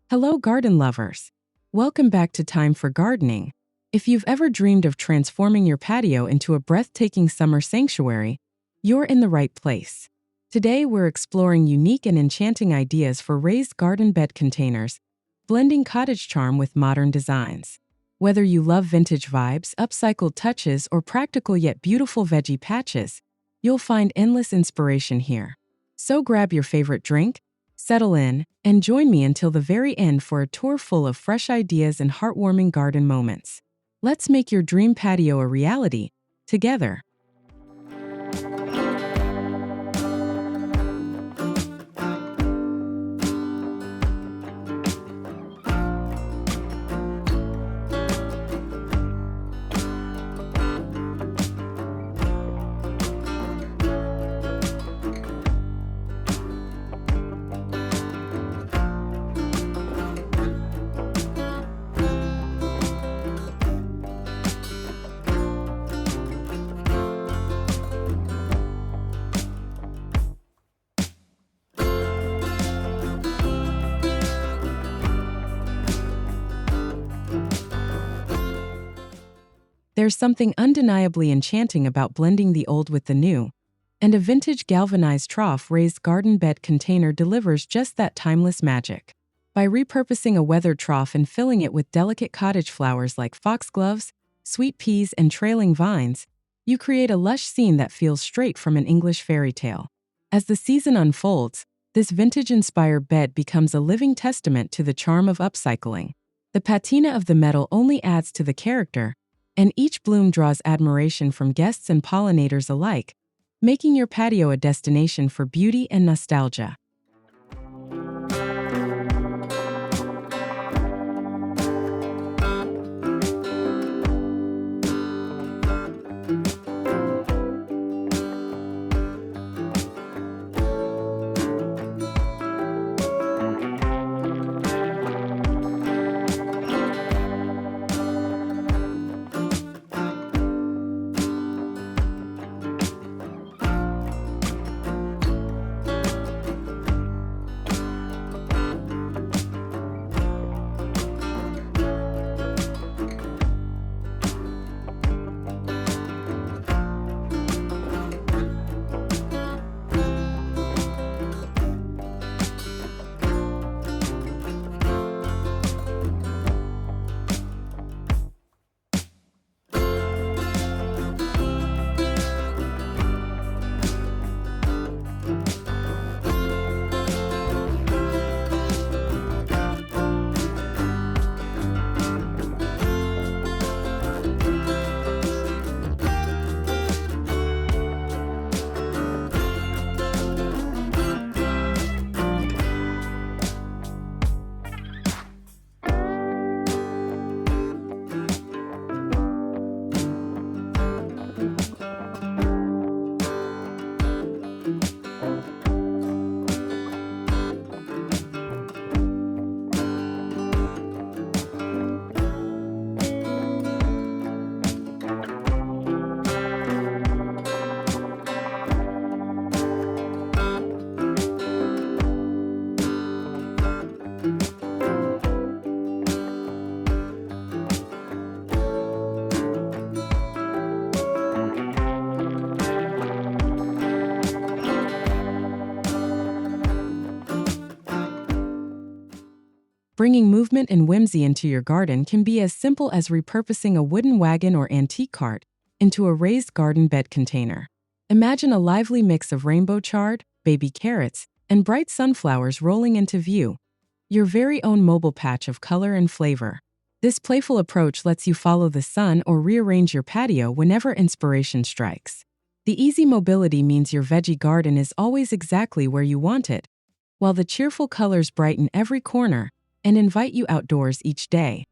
Hello, garden lovers. Welcome back to Time for Gardening. If you've ever dreamed of transforming your patio into a breathtaking summer sanctuary, you're in the right place. Today, we're exploring unique and enchanting ideas for raised garden bed containers, blending cottage charm with modern designs. Whether you love vintage vibes, upcycled touches, or practical yet beautiful veggie patches, you'll find endless inspiration here. So grab your favorite drink, settle in, and join me until the very end for a tour full of fresh ideas and heartwarming garden moments. Let's make your dream patio a reality, together. There's something undeniably enchanting about blending the old with the new, and a vintage galvanized trough raised garden bed container delivers just that timeless magic. By repurposing a weathered trough and filling it with delicate cottage flowers like foxgloves, sweet peas, and trailing vines, you create a lush scene that feels straight from an English fairy tale. As the season unfolds, this vintage-inspired bed becomes a living testament to the charm of upcycling. The patina of the metal only adds to the character, and each bloom draws admiration from guests and pollinators alike, making your patio a destination for beauty and nostalgia. Bringing movement and whimsy into your garden can be as simple as repurposing a wooden wagon or antique cart into a raised garden bed container. Imagine a lively mix of rainbow chard, baby carrots, and bright sunflowers rolling into view, your very own mobile patch of color and flavor. This playful approach lets you follow the sun or rearrange your patio whenever inspiration strikes. The easy mobility means your veggie garden is always exactly where you want it, while the cheerful colors brighten every corner and invite you outdoors each day.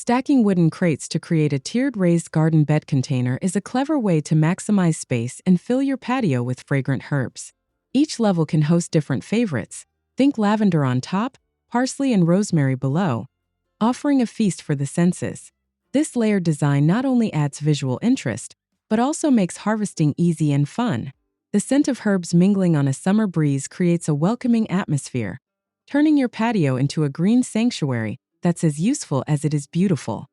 Stacking wooden crates to create a tiered raised garden bed container is a clever way to maximize space and fill your patio with fragrant herbs. Each level can host different favorites. Think lavender on top, parsley and rosemary below, offering a feast for the senses. This layered design not only adds visual interest, but also makes harvesting easy and fun. The scent of herbs mingling on a summer breeze creates a welcoming atmosphere, turning your patio into a green sanctuary that's as useful as it is beautiful.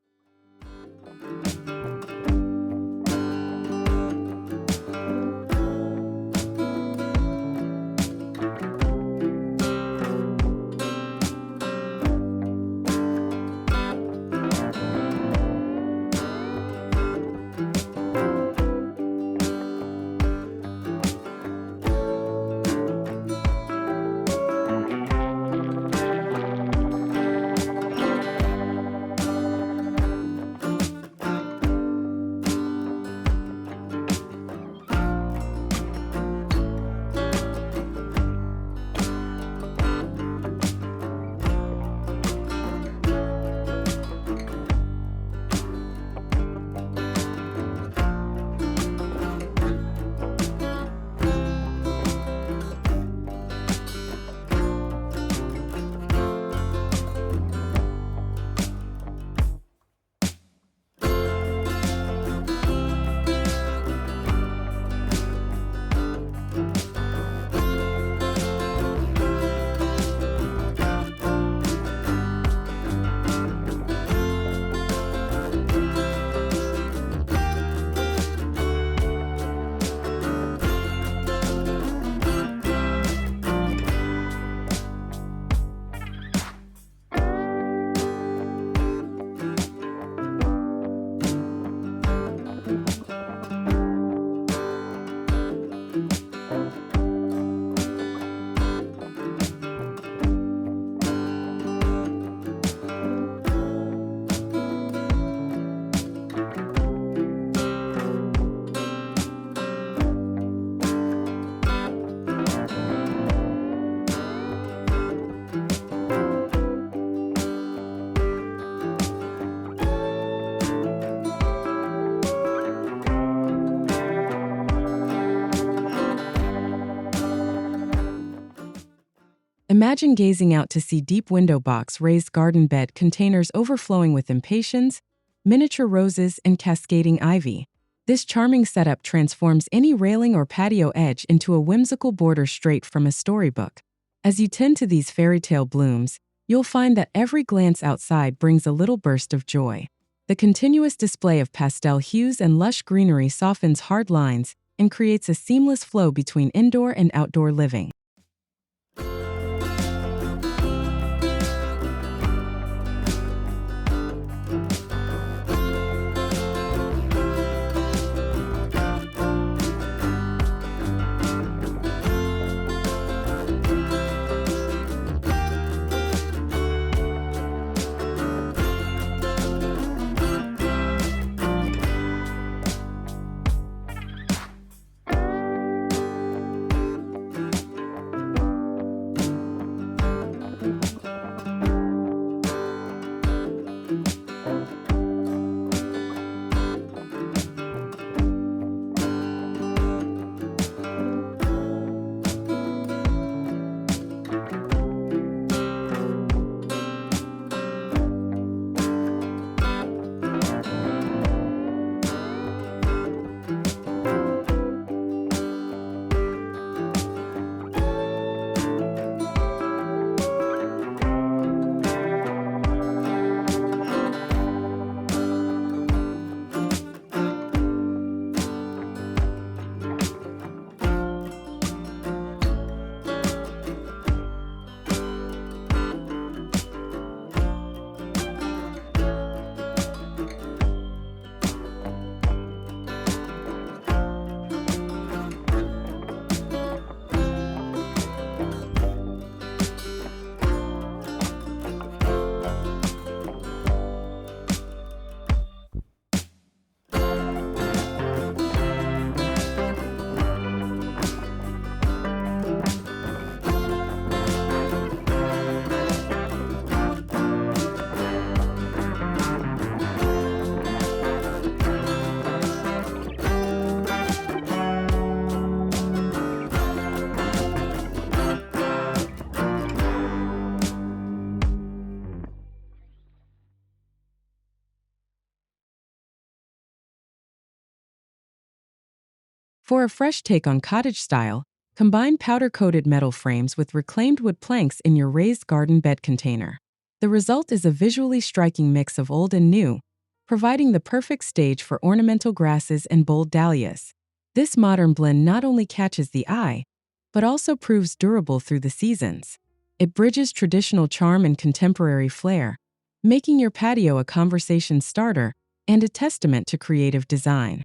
Imagine gazing out to see deep window box raised garden bed containers overflowing with impatiens, miniature roses, and cascading ivy. This charming setup transforms any railing or patio edge into a whimsical border straight from a storybook. As you tend to these fairytale blooms, you'll find that every glance outside brings a little burst of joy. The continuous display of pastel hues and lush greenery softens hard lines and creates a seamless flow between indoor and outdoor living. For a fresh take on cottage style, combine powder-coated metal frames with reclaimed wood planks in your raised garden bed container. The result is a visually striking mix of old and new, providing the perfect stage for ornamental grasses and bold dahlias. This modern blend not only catches the eye, but also proves durable through the seasons. It bridges traditional charm and contemporary flair, making your patio a conversation starter and a testament to creative design.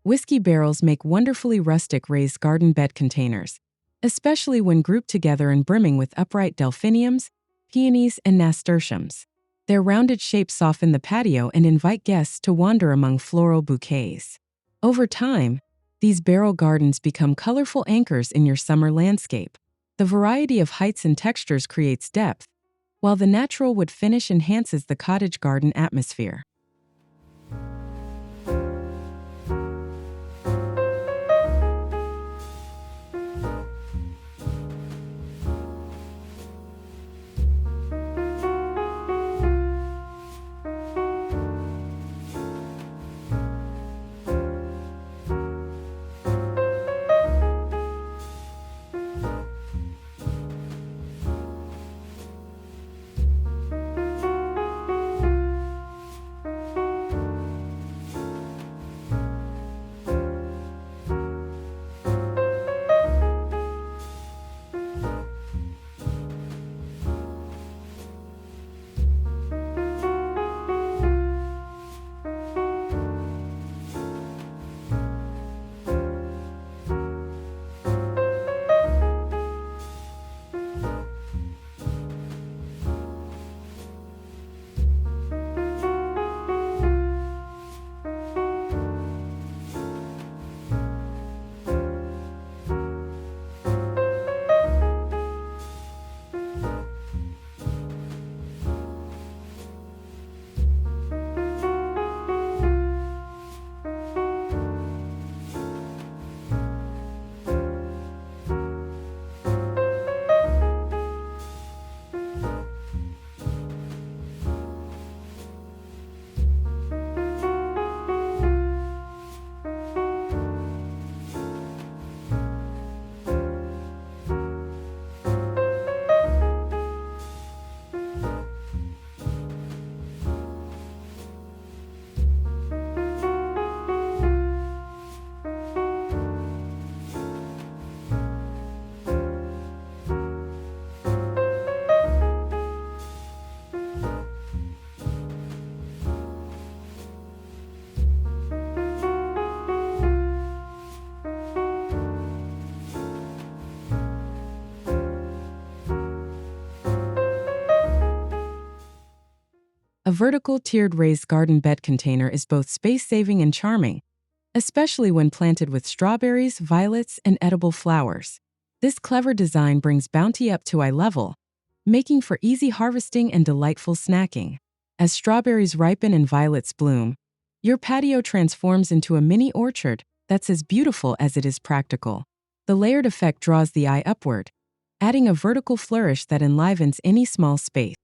Whiskey barrels make wonderfully rustic raised garden bed containers, especially when grouped together and brimming with upright delphiniums, peonies, and nasturtiums. Their rounded shapes soften the patio and invite guests to wander among floral bouquets. Over time, these barrel gardens become colorful anchors in your summer landscape. The variety of heights and textures creates depth, while the natural wood finish enhances the cottage garden atmosphere. A vertical tiered raised garden bed container is both space-saving and charming, especially when planted with strawberries, violets, and edible flowers. This clever design brings bounty up to eye level, making for easy harvesting and delightful snacking. As strawberries ripen and violets bloom, your patio transforms into a mini orchard that's as beautiful as it is practical. The layered effect draws the eye upward, adding a vertical flourish that enlivens any small space.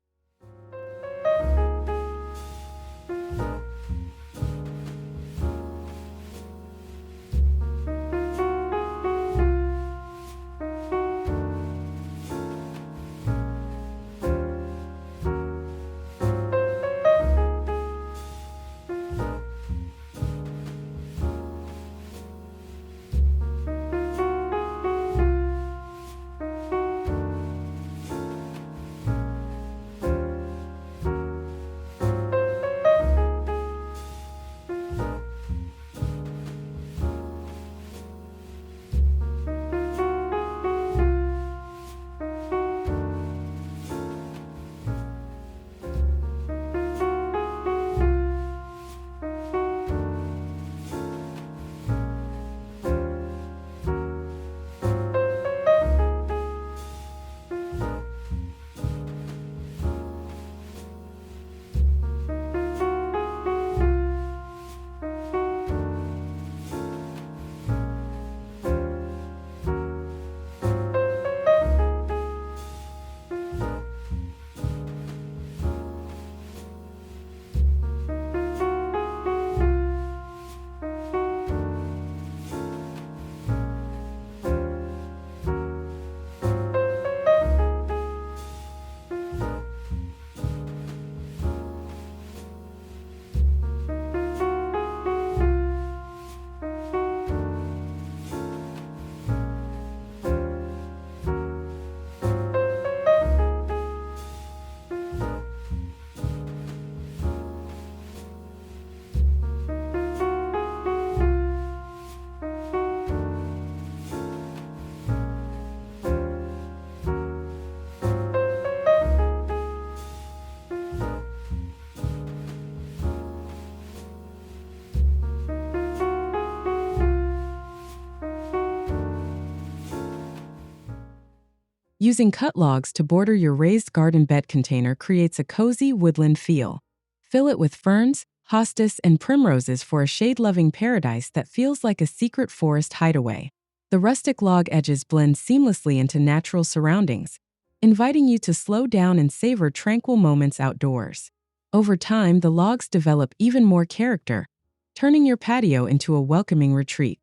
Using cut logs to border your raised garden bed container creates a cozy woodland feel. Fill it with ferns, hostas, and primroses for a shade-loving paradise that feels like a secret forest hideaway. The rustic log edges blend seamlessly into natural surroundings, inviting you to slow down and savor tranquil moments outdoors. Over time, the logs develop even more character, turning your patio into a welcoming retreat.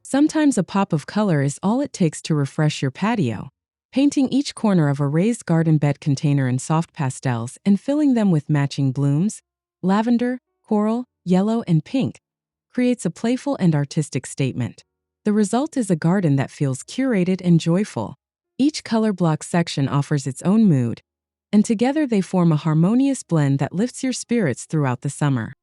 Sometimes a pop of color is all it takes to refresh your patio. Painting each corner of a raised garden bed container in soft pastels and filling them with matching blooms, lavender, coral, yellow, and pink, creates a playful and artistic statement. The result is a garden that feels curated and joyful. Each color block section offers its own mood, and together they form a harmonious blend that lifts your spirits throughout the summer.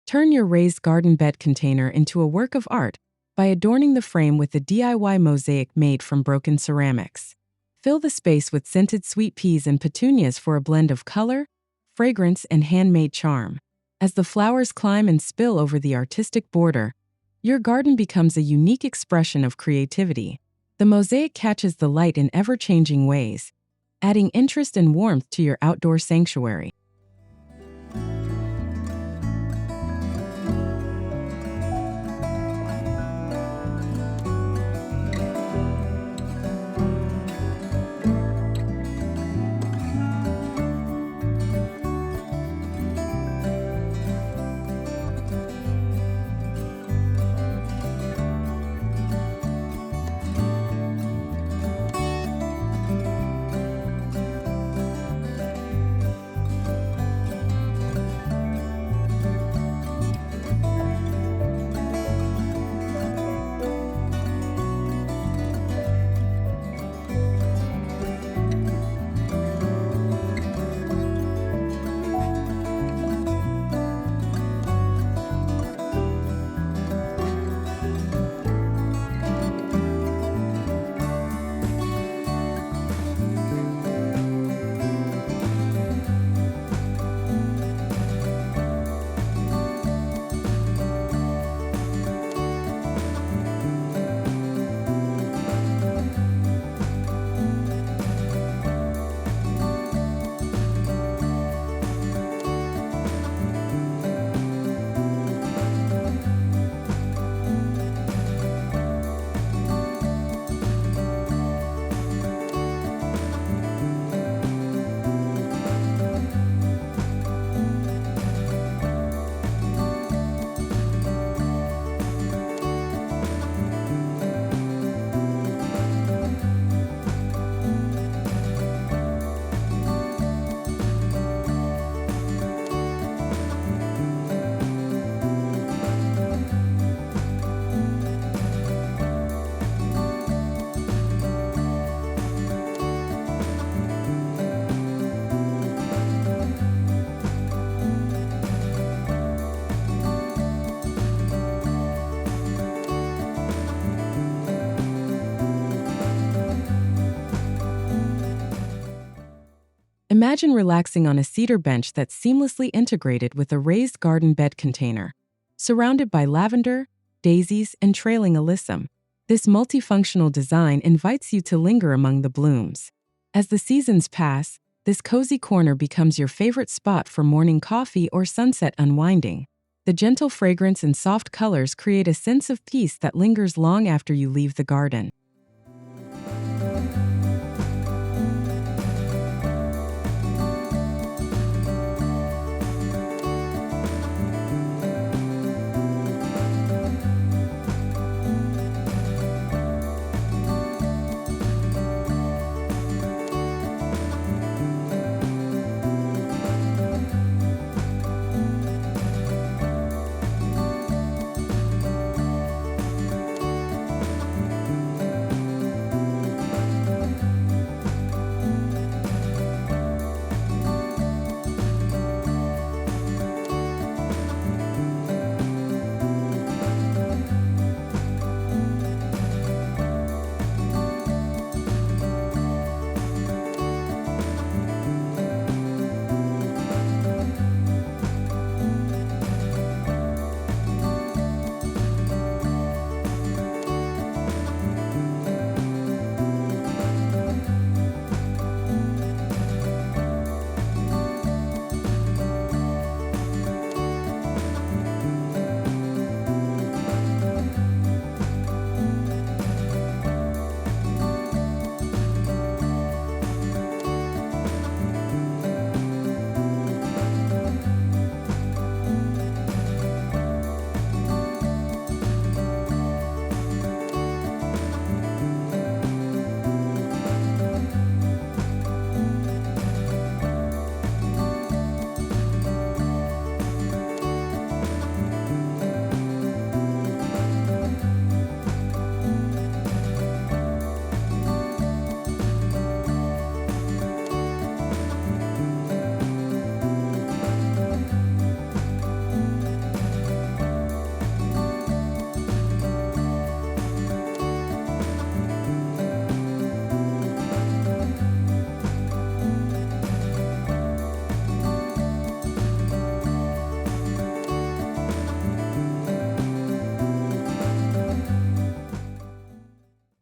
Turn your raised garden bed container into a work of art by adorning the frame with a DIY mosaic made from broken ceramics. Fill the space with scented sweet peas and petunias for a blend of color, fragrance, and handmade charm. As the flowers climb and spill over the artistic border, your garden becomes a unique expression of creativity. The mosaic catches the light in ever-changing ways, adding interest and warmth to your outdoor sanctuary. Imagine relaxing on a cedar bench that's seamlessly integrated with a raised garden bed container. Surrounded by lavender, daisies, and trailing alyssum, this multifunctional design invites you to linger among the blooms. As the seasons pass, this cozy corner becomes your favorite spot for morning coffee or sunset unwinding. The gentle fragrance and soft colors create a sense of peace that lingers long after you leave the garden.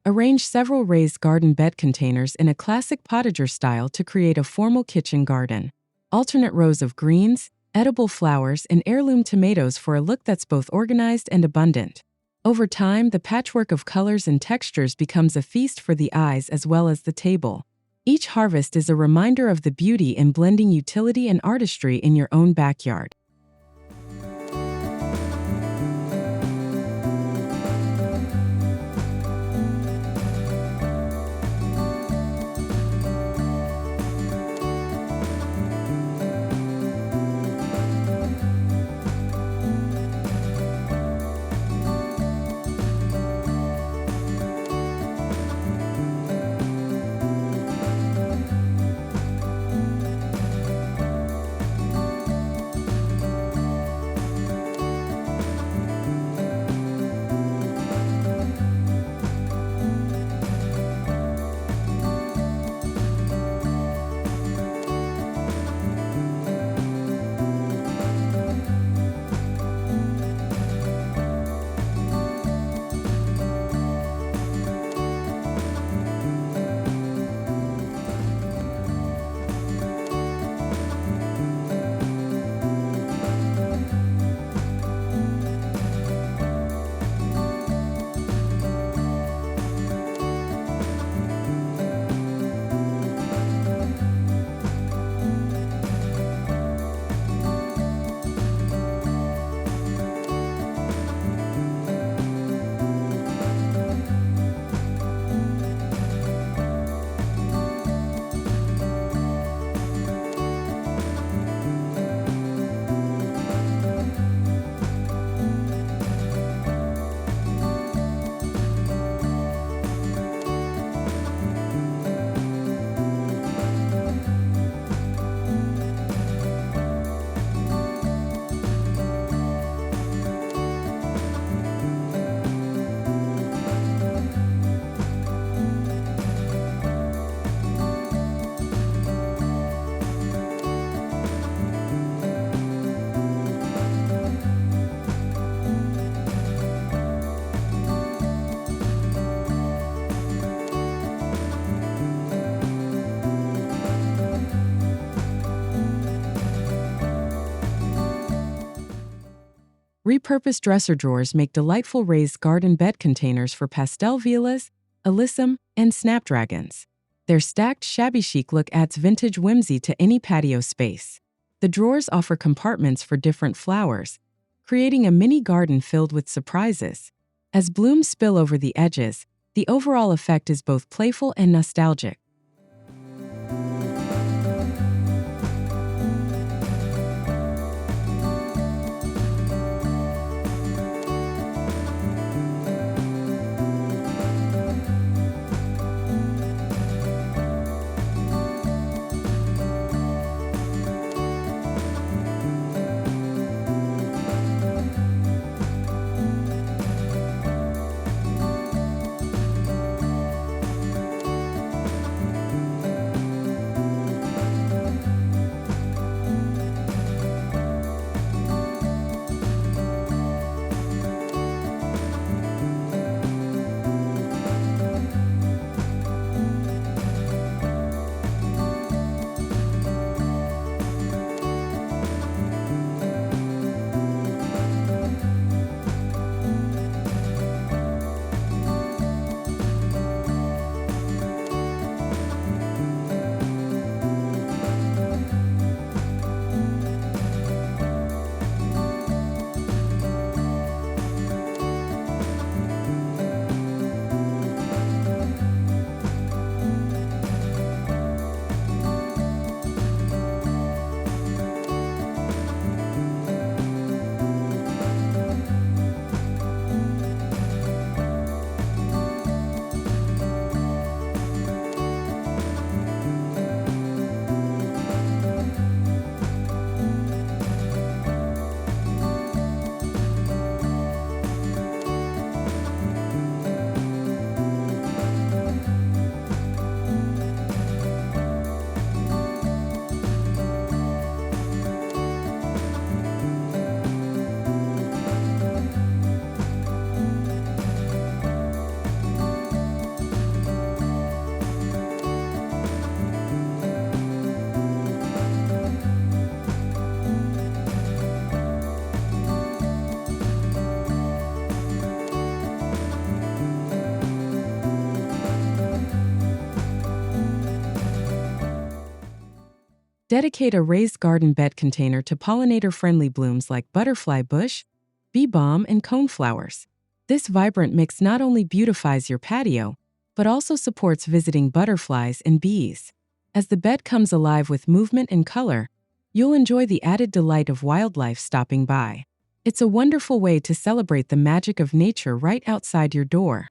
Arrange several raised garden bed containers in a classic Potager style to create a formal kitchen garden. Alternate rows of greens, edible flowers, and heirloom tomatoes for a look that's both organized and abundant. Over time, the patchwork of colors and textures becomes a feast for the eyes as well as the table. Each harvest is a reminder of the beauty in blending utility and artistry in your own backyard. Repurposed dresser drawers make delightful raised garden bed containers for pastel violas, alyssum, and snapdragons. Their stacked shabby-chic look adds vintage whimsy to any patio space. The drawers offer compartments for different flowers, creating a mini garden filled with surprises. As blooms spill over the edges, the overall effect is both playful and nostalgic. Dedicate a raised garden bed container to pollinator-friendly blooms like butterfly bush, bee balm, and coneflowers. This vibrant mix not only beautifies your patio, but also supports visiting butterflies and bees. As the bed comes alive with movement and color, you'll enjoy the added delight of wildlife stopping by. It's a wonderful way to celebrate the magic of nature right outside your door.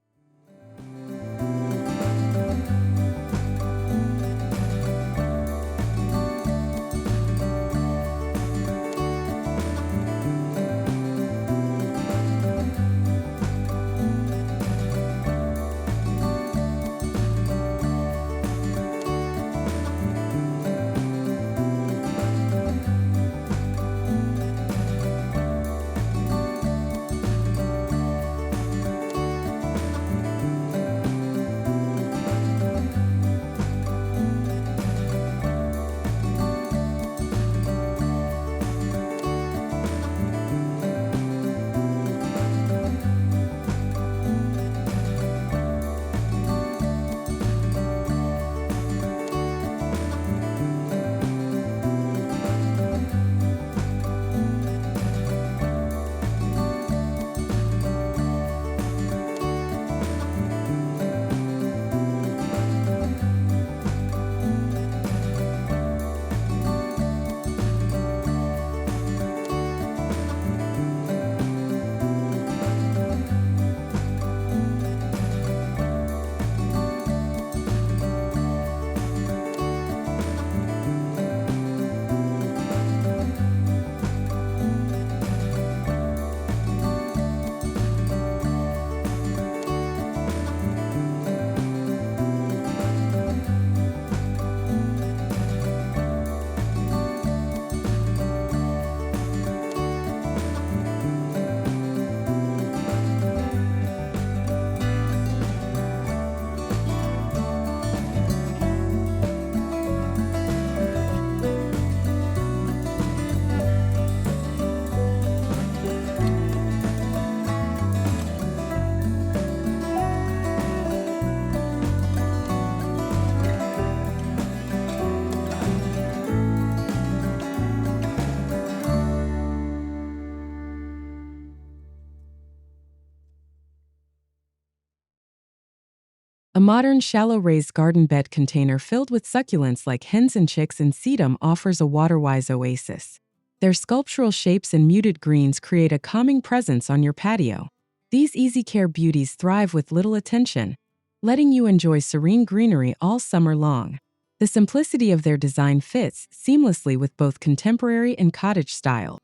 A modern shallow raised garden bed container filled with succulents like hens and chicks and sedum offers a water-wise oasis. Their sculptural shapes and muted greens create a calming presence on your patio. These easy care beauties thrive with little attention, letting you enjoy serene greenery all summer long. The simplicity of their design fits seamlessly with both contemporary and cottage style.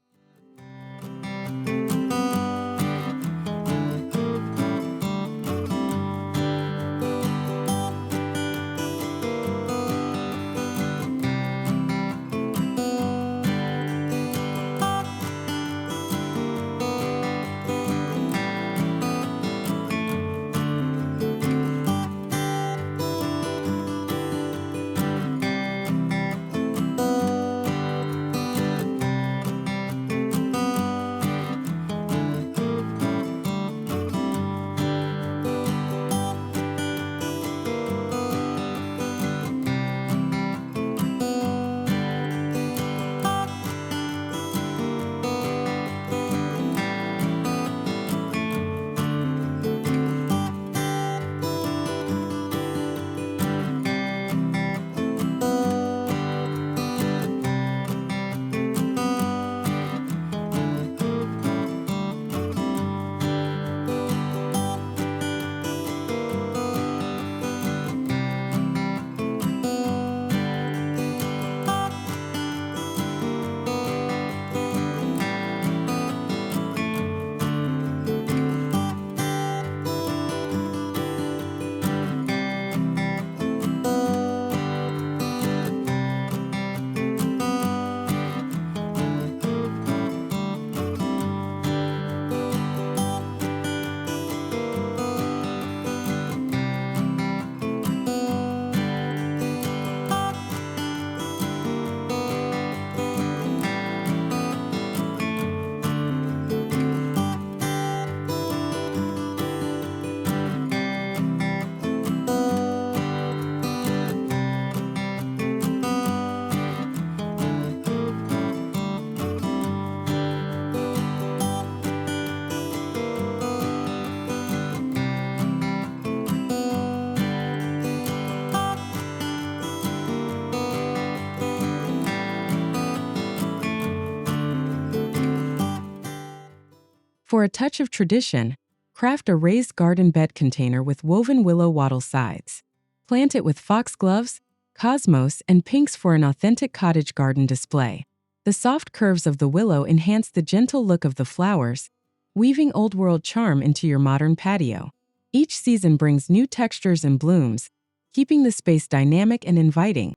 For a touch of tradition, craft a raised garden bed container with woven willow wattle sides. Plant it with foxgloves, cosmos, and pinks for an authentic cottage garden display. The soft curves of the willow enhance the gentle look of the flowers, weaving old-world charm into your modern patio. Each season brings new textures and blooms, keeping the space dynamic and inviting.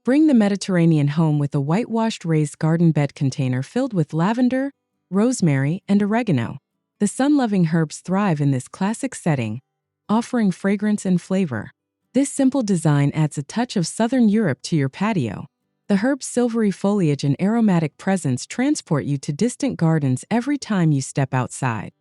Bring the Mediterranean home with a whitewashed raised garden bed container filled with lavender, rosemary, and oregano. The sun-loving herbs thrive in this classic setting, offering fragrance and flavor. This simple design adds a touch of Southern Europe to your patio. The herb's silvery foliage and aromatic presence transport you to distant gardens every time you step outside.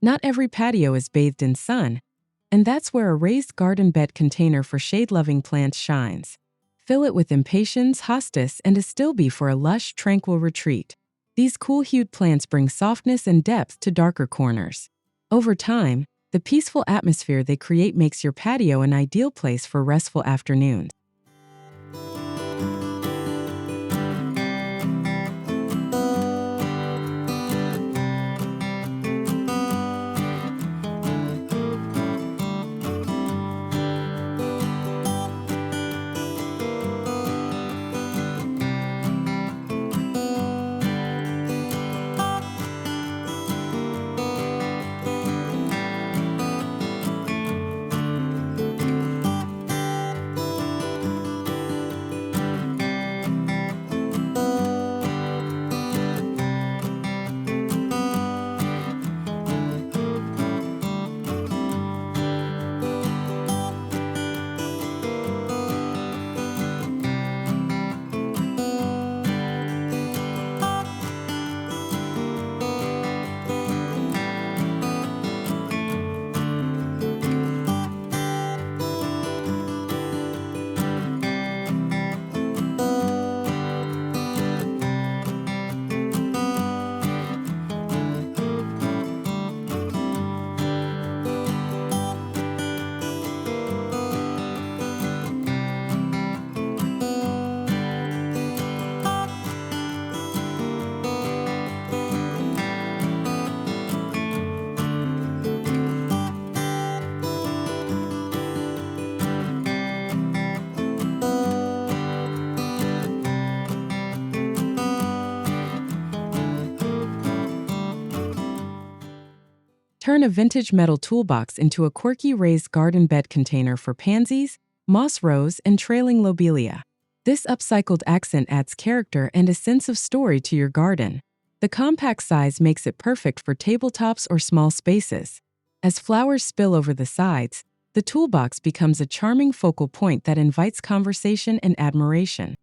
Not every patio is bathed in sun, and that's where a raised garden bed container for shade-loving plants shines. Fill it with impatiens, hostas, and astilbe for a lush, tranquil retreat. These cool-hued plants bring softness and depth to darker corners. Over time, the peaceful atmosphere they create makes your patio an ideal place for restful afternoons. Turn a vintage metal toolbox into a quirky raised garden bed container for pansies, moss rose, and trailing lobelia. This upcycled accent adds character and a sense of story to your garden. The compact size makes it perfect for tabletops or small spaces. As flowers spill over the sides, the toolbox becomes a charming focal point that invites conversation and admiration.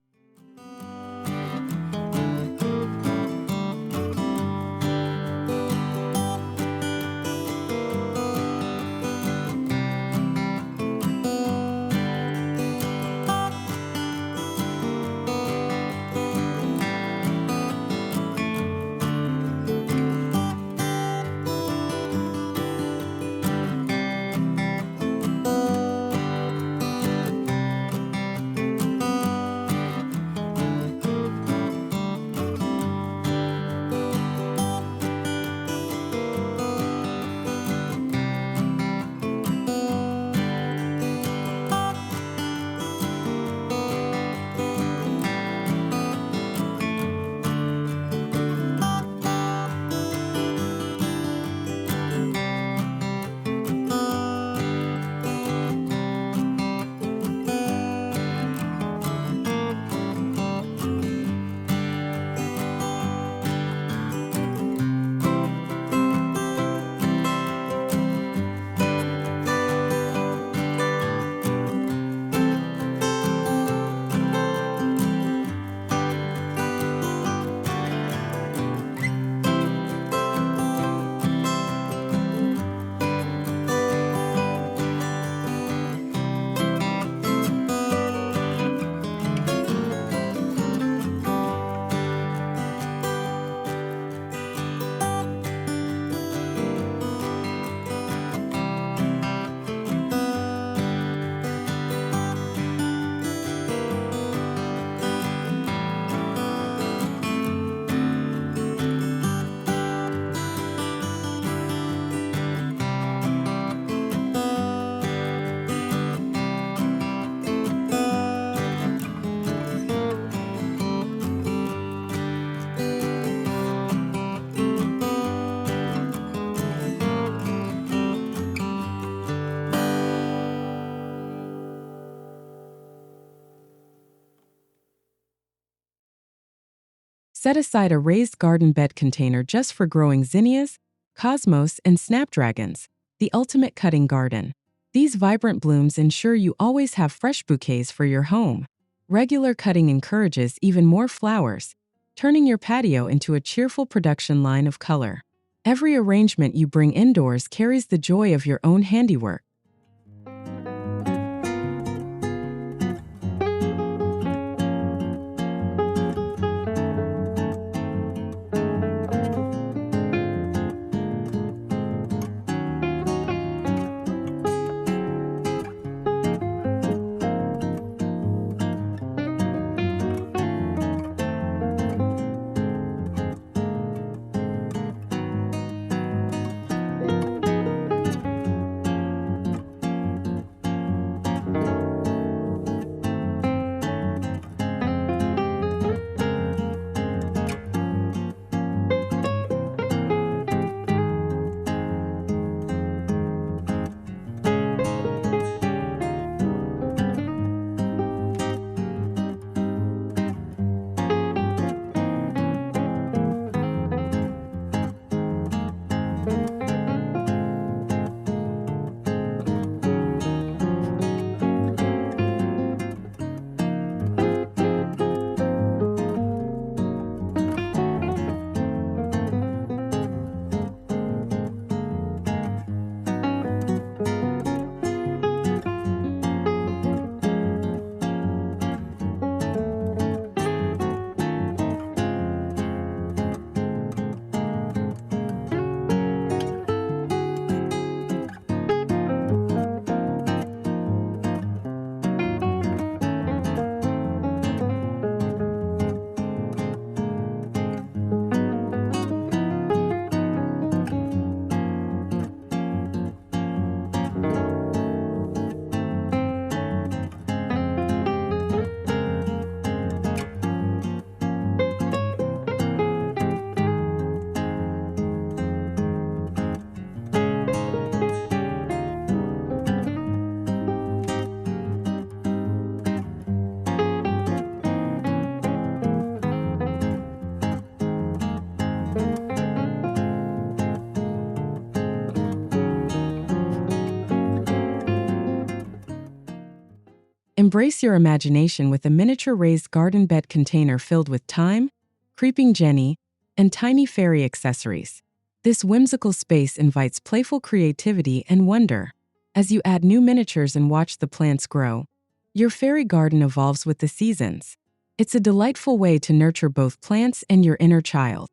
Set aside a raised garden bed container just for growing zinnias, cosmos, and snapdragons, the ultimate cutting garden. These vibrant blooms ensure you always have fresh bouquets for your home. Regular cutting encourages even more flowers, turning your patio into a cheerful production line of color. Every arrangement you bring indoors carries the joy of your own handiwork. Embrace your imagination with a miniature raised garden bed container filled with thyme, creeping jenny, and tiny fairy accessories. This whimsical space invites playful creativity and wonder. As you add new miniatures and watch the plants grow, your fairy garden evolves with the seasons. It's a delightful way to nurture both plants and your inner child.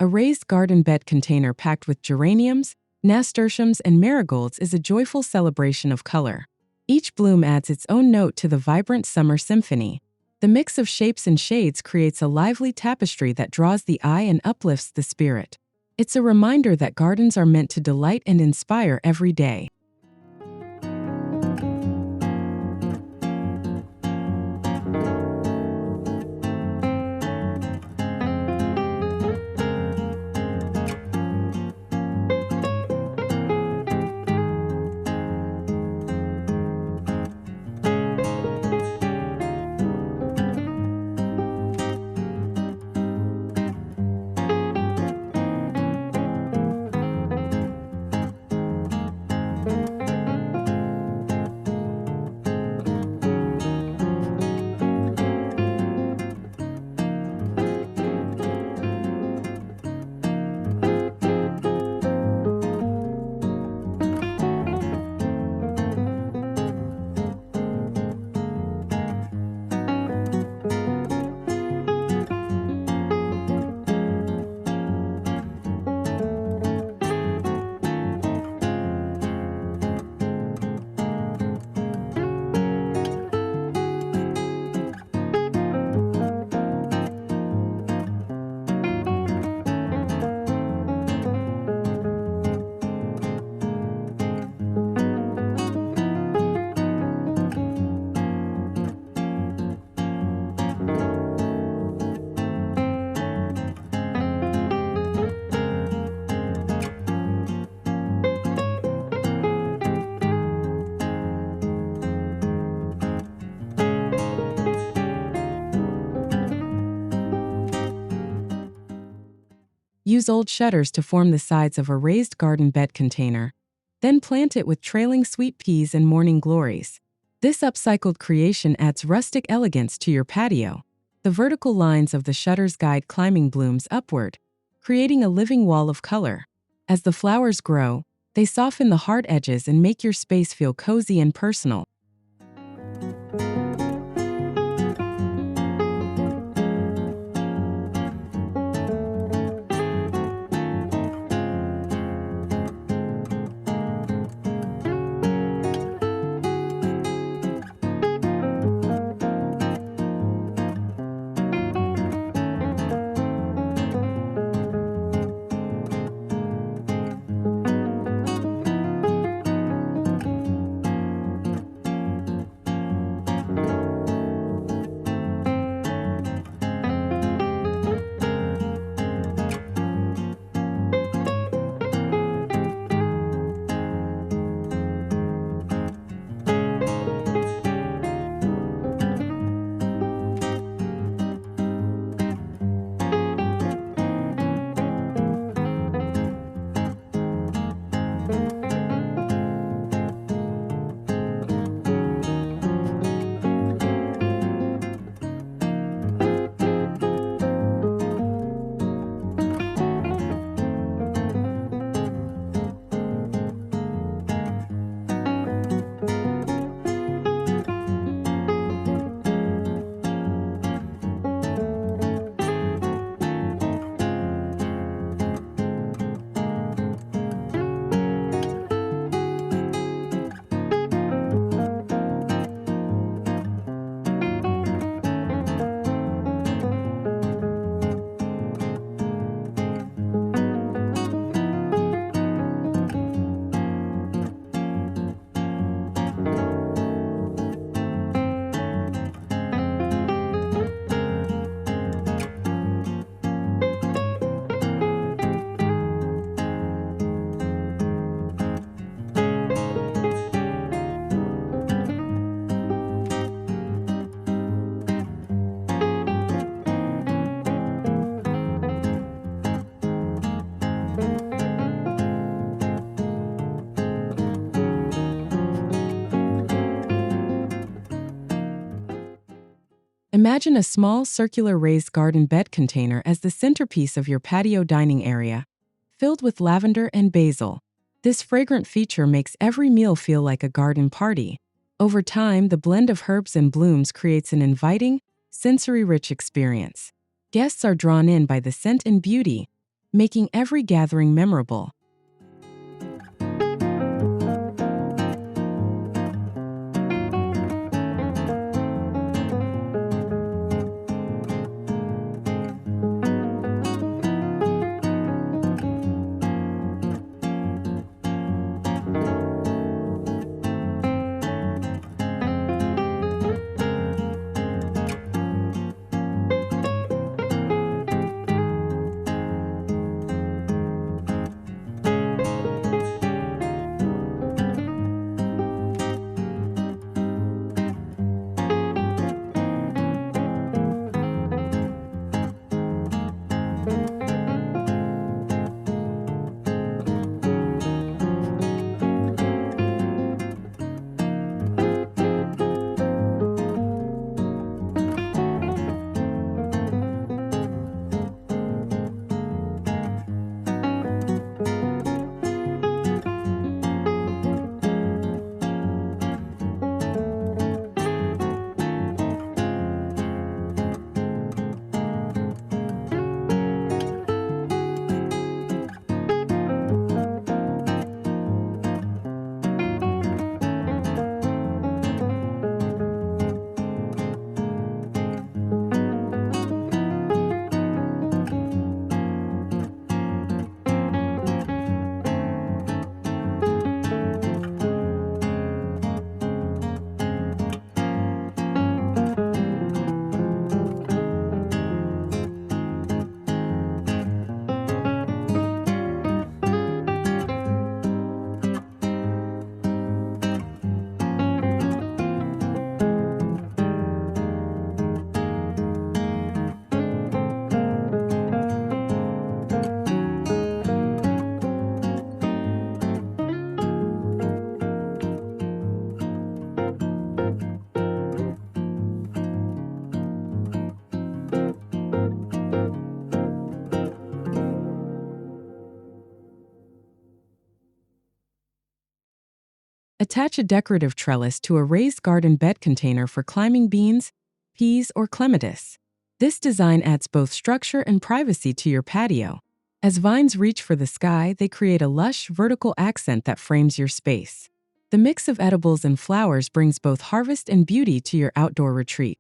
A raised garden bed container packed with geraniums, nasturtiums, and marigolds is a joyful celebration of color. Each bloom adds its own note to the vibrant summer symphony. The mix of shapes and shades creates a lively tapestry that draws the eye and uplifts the spirit. It's a reminder that gardens are meant to delight and inspire every day. Use old shutters to form the sides of a raised garden bed container. Then plant it with trailing sweet peas and morning glories. This upcycled creation adds rustic elegance to your patio. The vertical lines of the shutters guide climbing blooms upward, creating a living wall of color. As the flowers grow, They soften the hard edges and make your space feel cozy and personal. Imagine a small circular raised garden bed container as the centerpiece of your patio dining area, filled with lavender and basil. This fragrant feature makes every meal feel like a garden party. Over time, the blend of herbs and blooms creates an inviting, sensory-rich experience. Guests are drawn in by the scent and beauty, making every gathering memorable. Attach a decorative trellis to a raised garden bed container for climbing beans, peas, or clematis. This design adds both structure and privacy to your patio. As vines reach for the sky, they create a lush, vertical accent that frames your space. The mix of edibles and flowers brings both harvest and beauty to your outdoor retreat.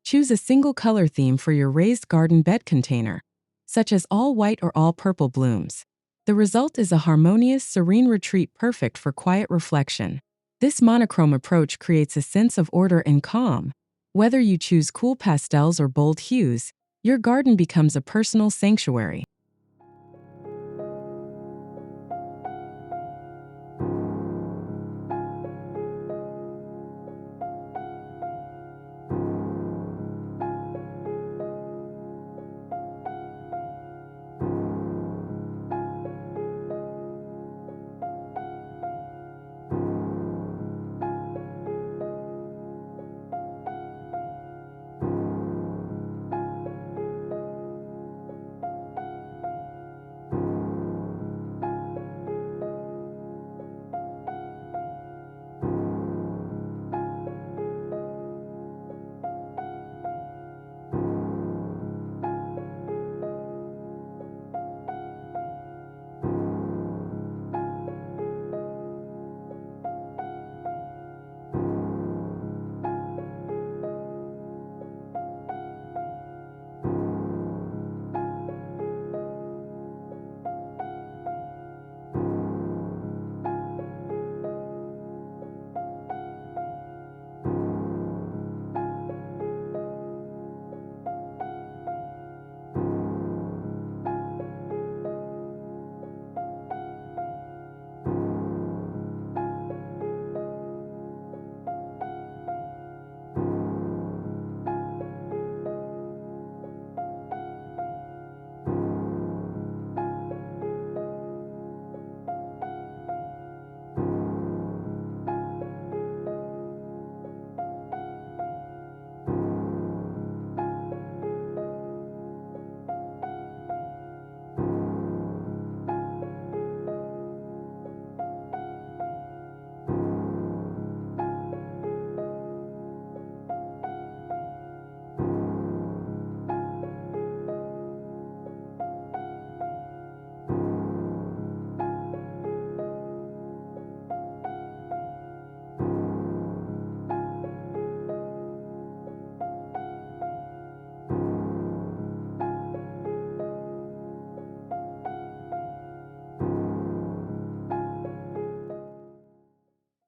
Choose a single color theme for your raised garden bed container, such as all white or all purple blooms. The result is a harmonious, serene retreat perfect for quiet reflection. This monochrome approach creates a sense of order and calm. Whether you choose cool pastels or bold hues, your garden becomes a personal sanctuary.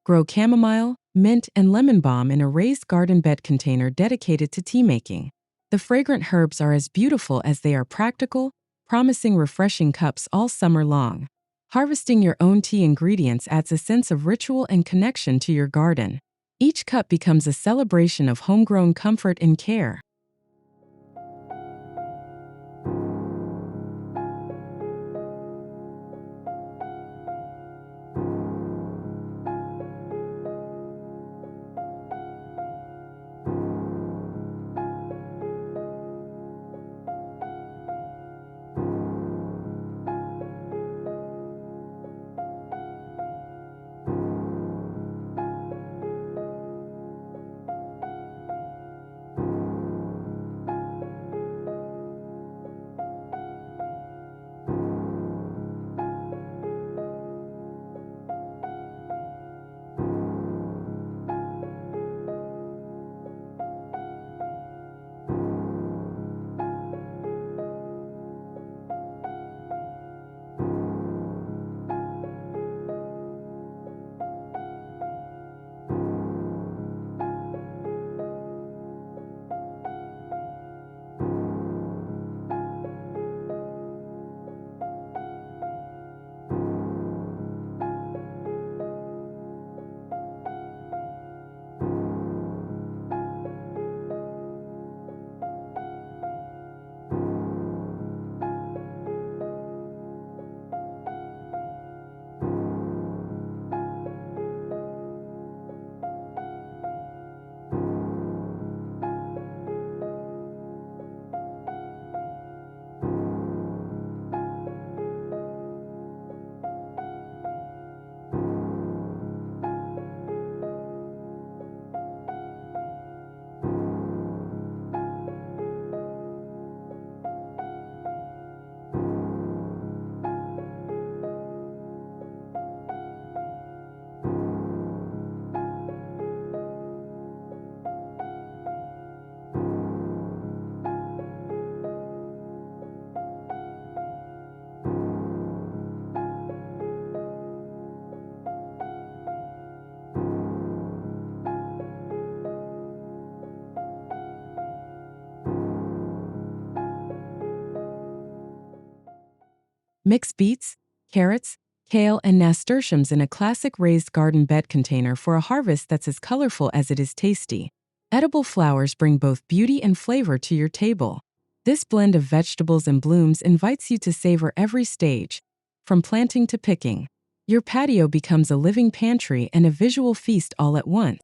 Grow chamomile, mint, and lemon balm in a raised garden bed container dedicated to tea making. The fragrant herbs are as beautiful as they are practical, promising refreshing cups all summer long. Harvesting your own tea ingredients adds a sense of ritual and connection to your garden. Each cup becomes a celebration of homegrown comfort and care. Mix beets, carrots, kale, and nasturtiums in a classic raised garden bed container for a harvest that's as colorful as it is tasty. Edible flowers bring both beauty and flavor to your table. This blend of vegetables and blooms invites you to savor every stage, from planting to picking. Your patio becomes a living pantry and a visual feast all at once.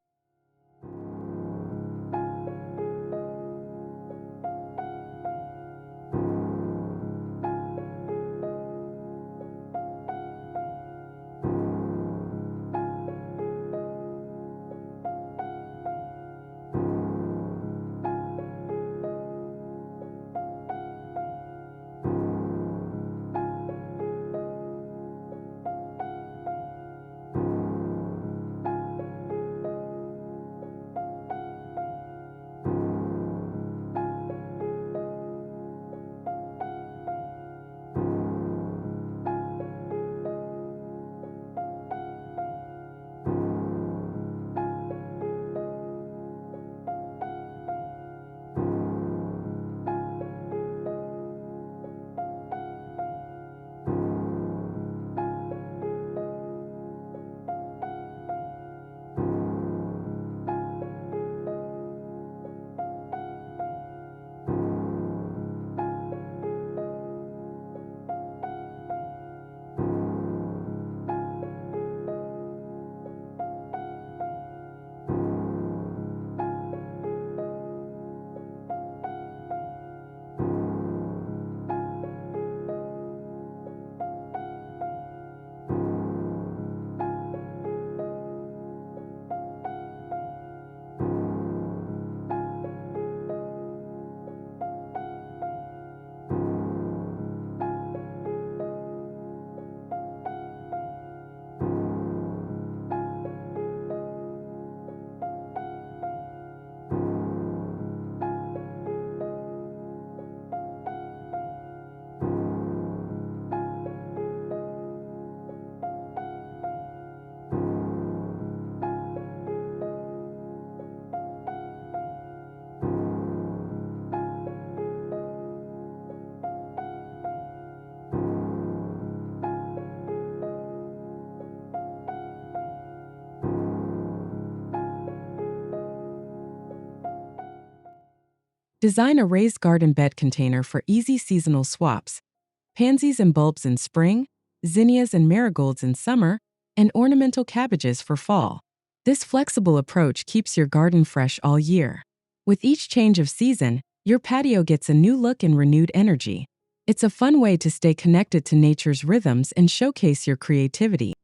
Design a raised garden bed container for easy seasonal swaps. Pansies and bulbs in spring, zinnias and marigolds in summer, and ornamental cabbages for fall. This flexible approach keeps your garden fresh all year. With each change of season, your patio gets a new look and renewed energy. It's a fun way to stay connected to nature's rhythms and showcase your creativity.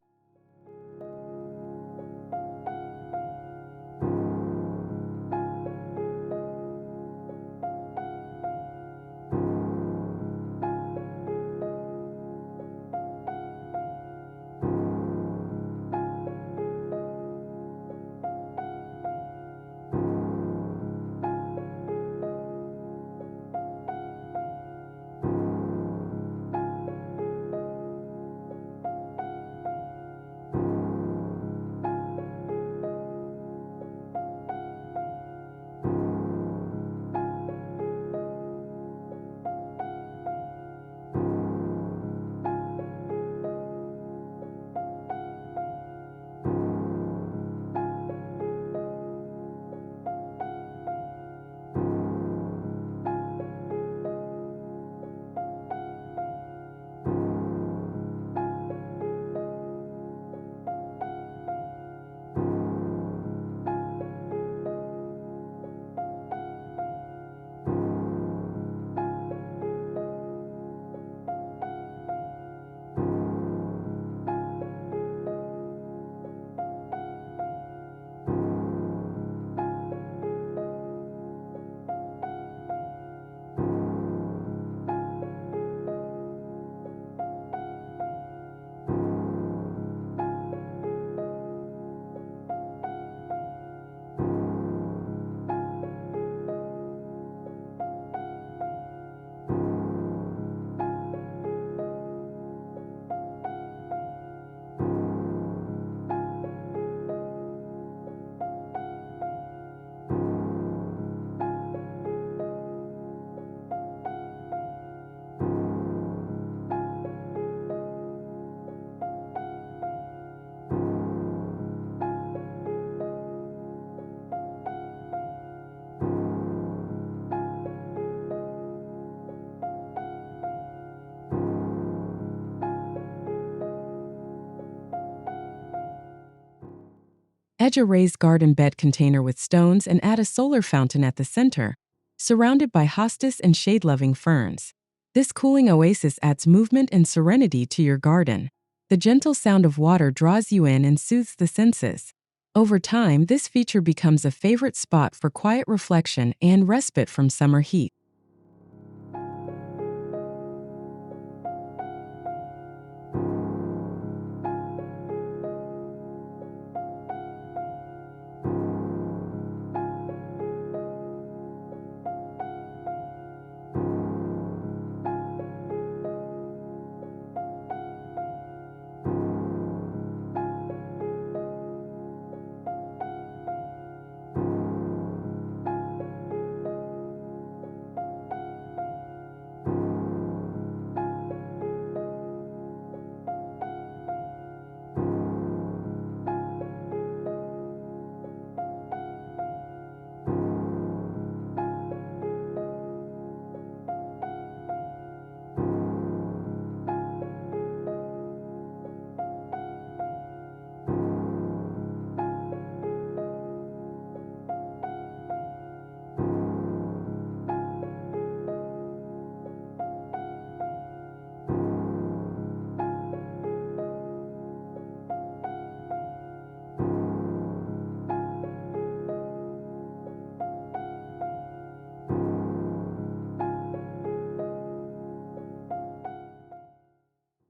Edge a raised garden bed container with stones and add a solar fountain at the center, surrounded by hostas and shade-loving ferns. This cooling oasis adds movement and serenity to your garden. The gentle sound of water draws you in and soothes the senses. Over time, this feature becomes a favorite spot for quiet reflection and respite from summer heat.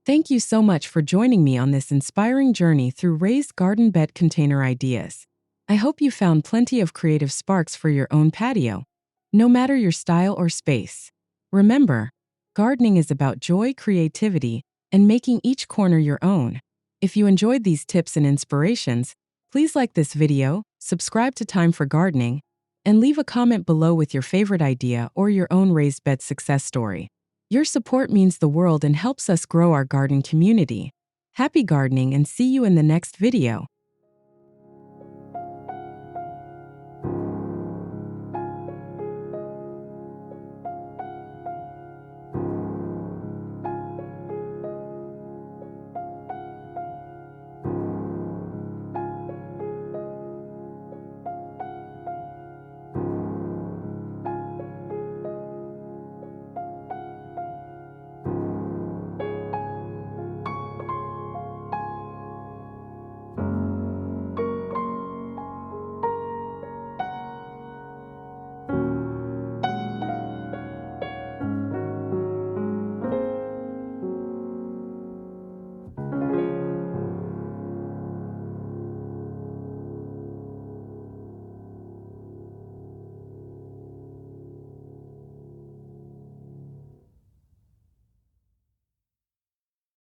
Thank you so much for joining me on this inspiring journey through raised garden bed container ideas. I hope you found plenty of creative sparks for your own patio, no matter your style or space. Remember, gardening is about joy, creativity, and making each corner your own. If you enjoyed these tips and inspirations, please like this video, subscribe to Time for Gardening, and leave a comment below with your favorite idea or your own raised bed success story. Your support means the world and helps us grow our garden community. Happy gardening and see you in the next video.